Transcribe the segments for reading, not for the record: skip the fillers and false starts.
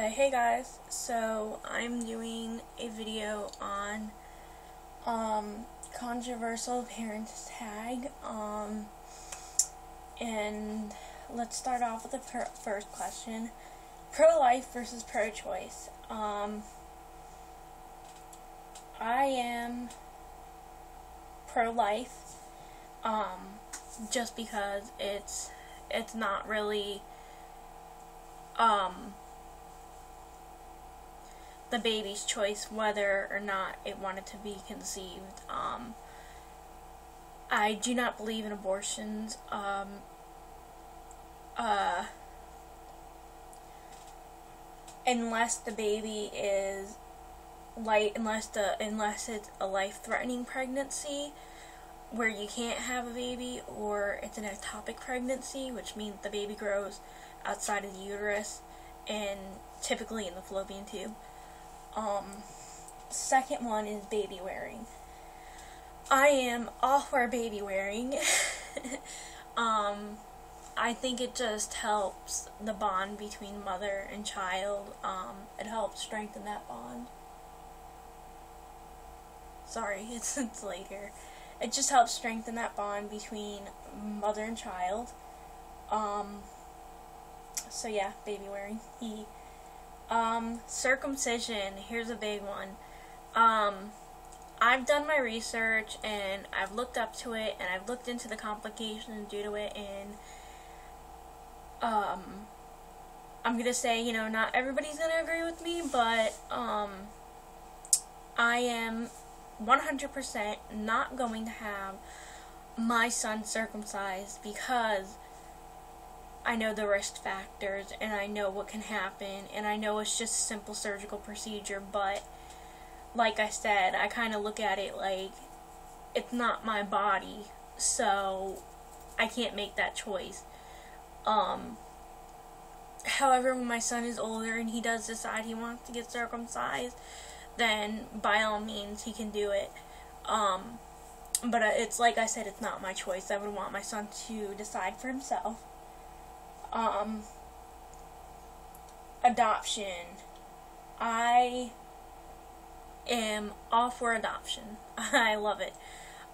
Okay, hey guys, so I'm doing a video on controversial parent tag, and let's start off with the first question. Pro-life versus pro-choice. I am pro-life, just because it's not really, the baby's choice whether or not it wanted to be conceived. I do not believe in abortions. Unless the baby is unless it's a life-threatening pregnancy where you can't have a baby, or it's an ectopic pregnancy, which means the baby grows outside of the uterus and typically in the fallopian tube. Second one is baby wearing. I am all for baby wearing. I think it just helps the bond between mother and child. It helps strengthen that bond. Sorry, it's late here. It just helps strengthen that bond between mother and child. So yeah, baby wearing. Circumcision, here's a big one. I've done my research and I've looked up to it and I've looked into the complications due to it, and I'm gonna say, not everybody's gonna agree with me, but I am 100% not going to have my son circumcised because I know the risk factors and I know what can happen, and I know it's just a simple surgical procedure, but like I said, I kind of look at it like it's not my body, so I can't make that choice. However, when my son is older and he does decide he wants to get circumcised, then by all means he can do it. But it's like I said, it's not my choice. I would want my son to decide for himself. Adoption. I am all for adoption. I love it.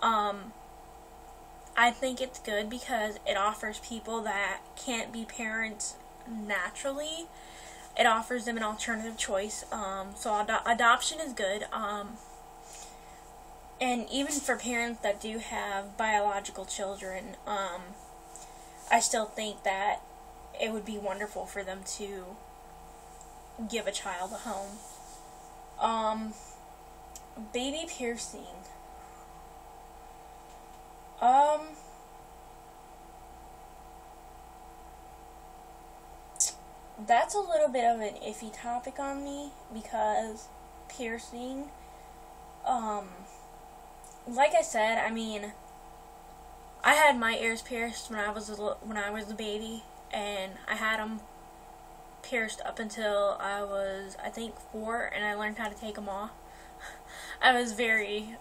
I think it's good because it offers people that can't be parents naturally, it offers them an alternative choice. So adoption is good. And even for parents that do have biological children, I still think that it would be wonderful for them to give a child a home. Baby piercing. That's a little bit of an iffy topic on me, because piercing, like I said, I mean, I had my ears pierced when I was a baby, and I had them pierced up until I was, I think, 4, and I learned how to take them off. I was very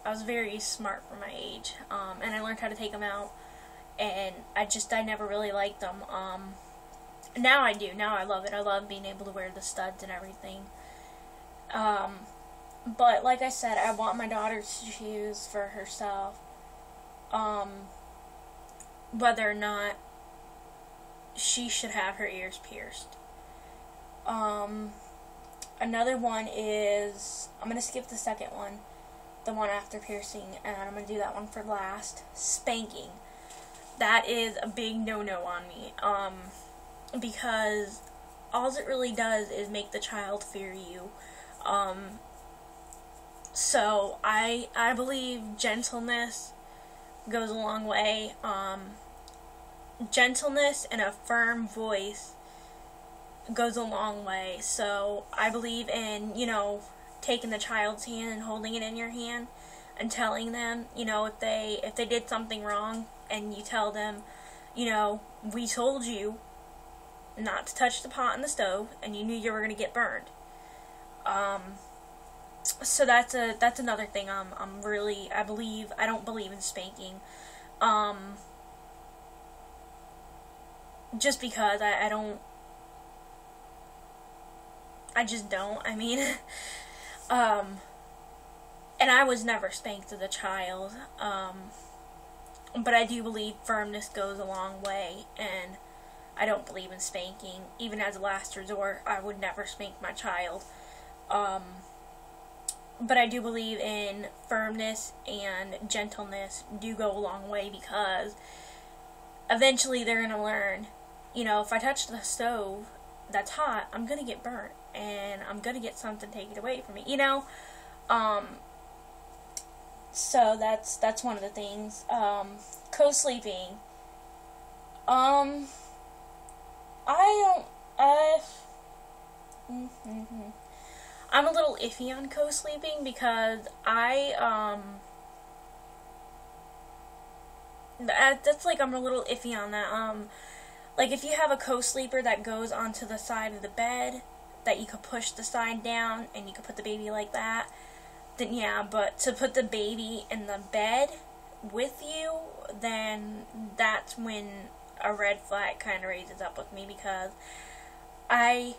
smart for my age, and I learned how to take them out, and I never really liked them. Now I do. Now I love it. I love being able to wear the studs and everything. But like I said, I want my daughter to choose for herself, whether or not she should have her ears pierced. Another one is, I'm going to skip the second one, the one after piercing, and I'm going to do that one for last. Spanking. That is a big no-no on me, because all it really does is make the child fear you. So I believe gentleness goes a long way. Gentleness and a firm voice goes a long way. So I believe in, taking the child's hand and holding it in your hand and telling them, if they did something wrong, and you tell them, we told you not to touch the pot in the stove, and you knew you were going to get burned. So that's another thing. I don't believe in spanking. Just because I don't I just don't. I mean, and I was never spanked as a child. But I do believe firmness goes a long way, and I don't believe in spanking. Even as a last resort, I would never spank my child. But I do believe in firmness and gentleness do go a long way, because eventually they're going to learn, you know, if I touch the stove that's hot, I'm going to get burnt, and I'm going to get something taken away from me, you know? So that's one of the things. Co-sleeping. I'm a little iffy on co-sleeping, because that's like, I'm a little iffy on that. Like, if you have a co-sleeper that goes onto the side of the bed, that you could push the side down, and you could put the baby like that, then yeah, but to put the baby in the bed with you, then that's when a red flag kind of raises up with me, because I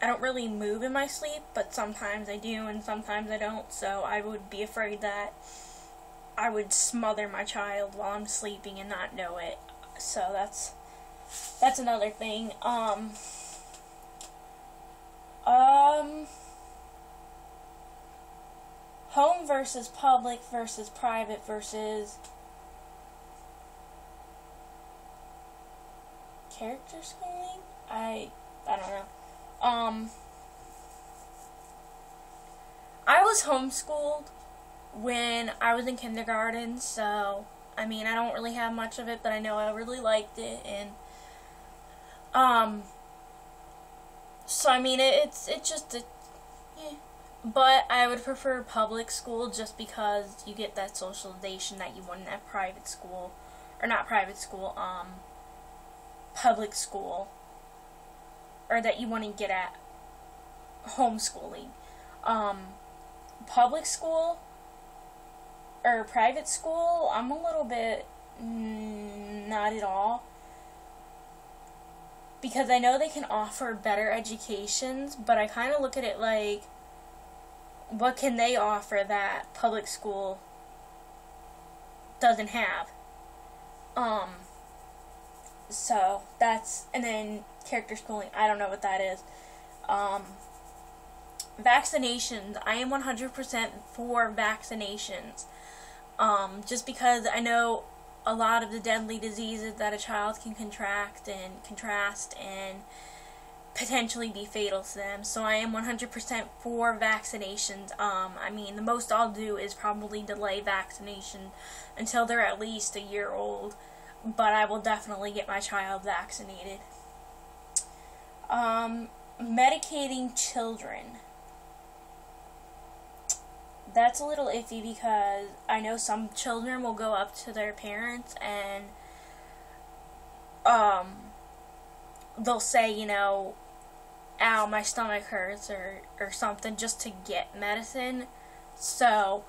don't really move in my sleep, but sometimes I do and sometimes I don't, so I would be afraid that I would smother my child while I'm sleeping and not know it. So that's another thing. Home versus public versus private versus character schooling? I don't know. I was homeschooled when I was in kindergarten, so I mean, I don't really have much of it, but I know I really liked it, and so I mean, it's just yeah. But I would prefer public school, just because you get that socialization that you wouldn't at private school, or not private school, public school, or that you wouldn't get at homeschooling. Public school or private school, I'm a little bit not at all, because I know they can offer better educations, but I kind of look at it like, what can they offer that public school doesn't have? So that's, and then character schooling, I don't know what that is. Vaccinations, I am 100% for vaccinations. Just because I know a lot of the deadly diseases that a child can contract and contrast and potentially be fatal to them. So I am 100% for vaccinations. I mean, the most I'll do is probably delay vaccination until they're at least a year old, but I will definitely get my child vaccinated. Medicating children. That's a little iffy, because I know some children will go up to their parents and they'll say, you know, ow, my stomach hurts, or something, just to get medicine. So,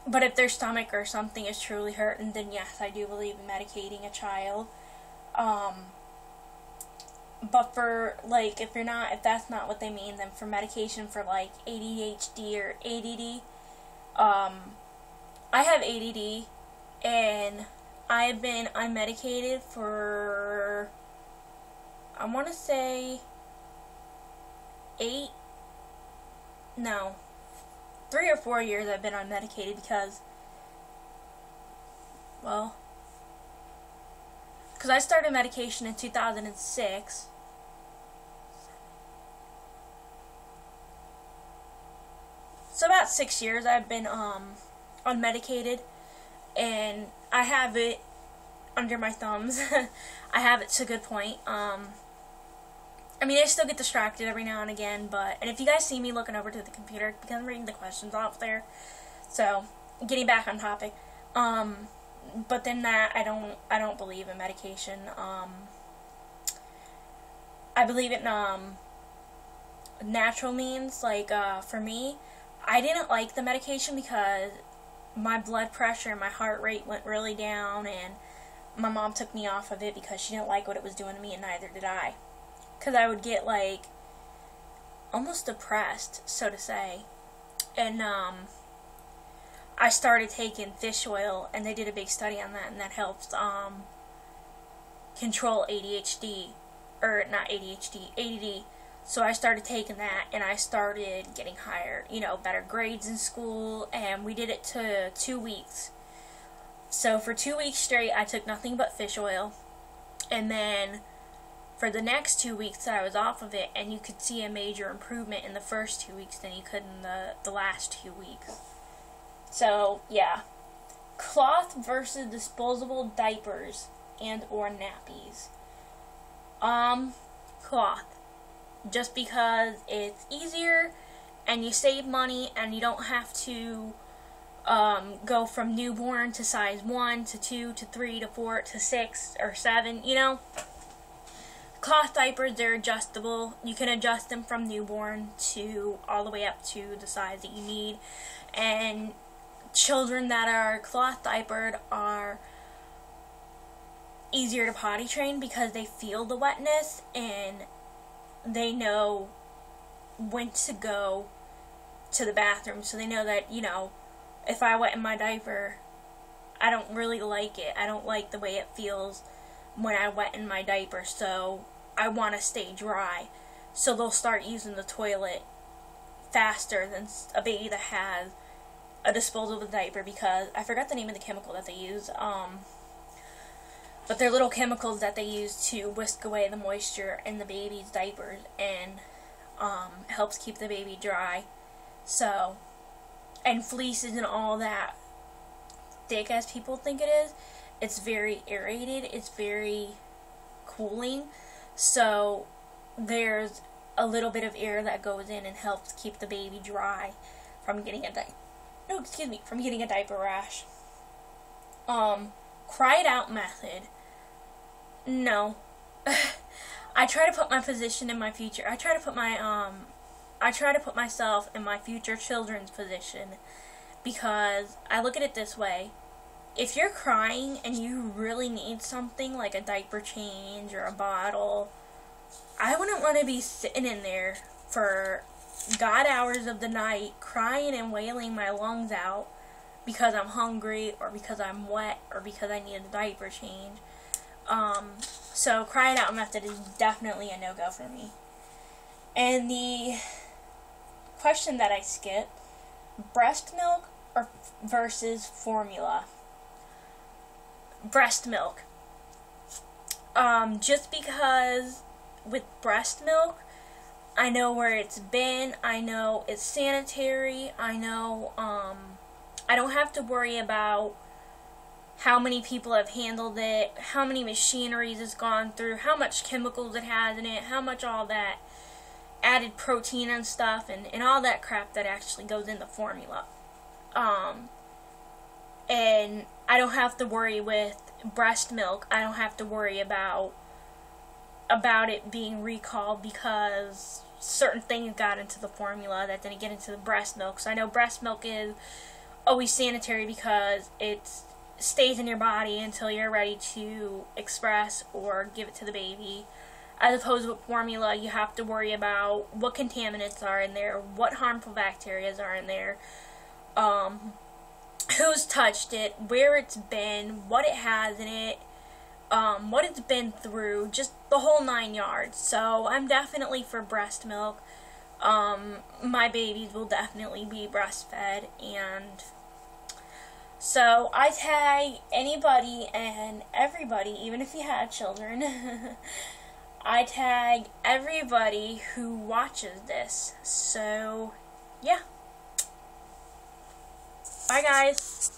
but if their stomach or something is truly hurting, then yes, I do believe in medicating a child. But for, like, if that's not what they mean, then for medication for, like, ADHD or ADD, I have ADD, and I've been unmedicated for, I want to say, 3 or 4 years I've been unmedicated, because, well, because I started medication in 2006, so about 6 years I've been unmedicated, and I have it under my thumbs. I have it to a good point. I mean, I still get distracted every now and again, and if you guys see me looking over to the computer, because I'm reading the questions off there, so getting back on topic. But then that, I don't believe in medication. I believe in natural means. Like, for me, I didn't like the medication because my blood pressure and my heart rate went really down, and my mom took me off of it because she didn't like what it was doing to me, and neither did I. because I would get like almost depressed, so to say. And I started taking fish oil, and they did a big study on that, and that helps control ADHD, or not ADHD, ADD. So I started taking that, and I started getting higher, better grades in school, and we did it to 2 weeks. So for 2 weeks straight, I took nothing but fish oil, and then for the next 2 weeks I was off of it, and you could see a major improvement in the first 2 weeks than you could in the last 2 weeks. So, yeah. Cloth versus disposable diapers and or nappies. Cloth. Just because it's easier, and you save money, and you don't have to go from newborn to size 1 to 2 to 3 to 4 to 6 or 7, Cloth diapers, they're adjustable. You can adjust them from newborn to all the way up to the size that you need. And children that are cloth diapered are easier to potty train because they feel the wetness and they know when to go to the bathroom. So they know that, if I wet in my diaper, I don't really like it. I don't like the way it feels when I wet in my diaper, so I want to stay dry. So they'll start using the toilet faster than a baby that has a disposable diaper, because I forgot the name of the chemical that they use, but they're little chemicals that they use to whisk away the moisture in the baby's diapers, and helps keep the baby dry. So, and fleece isn't all that thick as people think it is. It's very aerated, it's very cooling, so there's a little bit of air that goes in and helps keep the baby dry from getting a diaper rash. Cry it out method. No. I try to put my position in my future. I try to put myself in my future children's position, because I look at it this way. If you're crying and you really need something like a diaper change or a bottle, I wouldn't want to be sitting in there for God hours of the night crying and wailing my lungs out because I'm hungry or because I'm wet or because I need a diaper change. So cry it out method is definitely a no-go for me. And the question that I skipped, breast milk or versus formula. Breast milk. Just because with breast milk, I know where it's been, I know it's sanitary, I know, I don't have to worry about how many people have handled it, how many machineries it's gone through, how much chemicals it has in it, how much all that added protein and stuff, and all that crap that actually goes in the formula. And I don't have to worry with breast milk, I don't have to worry about it being recalled because certain things got into the formula that didn't get into the breast milk. So I know breast milk is always sanitary because it stays in your body until you're ready to express or give it to the baby. As opposed to with formula, you have to worry about what contaminants are in there, what harmful bacteria are in there, who's touched it, where it's been, what it has in it, what it's been through, just the whole 9 yards. So I'm definitely for breast milk. My babies will definitely be breastfed, and so I tag anybody and everybody, even if you have children, I tag everybody who watches this. So, yeah. Bye, guys.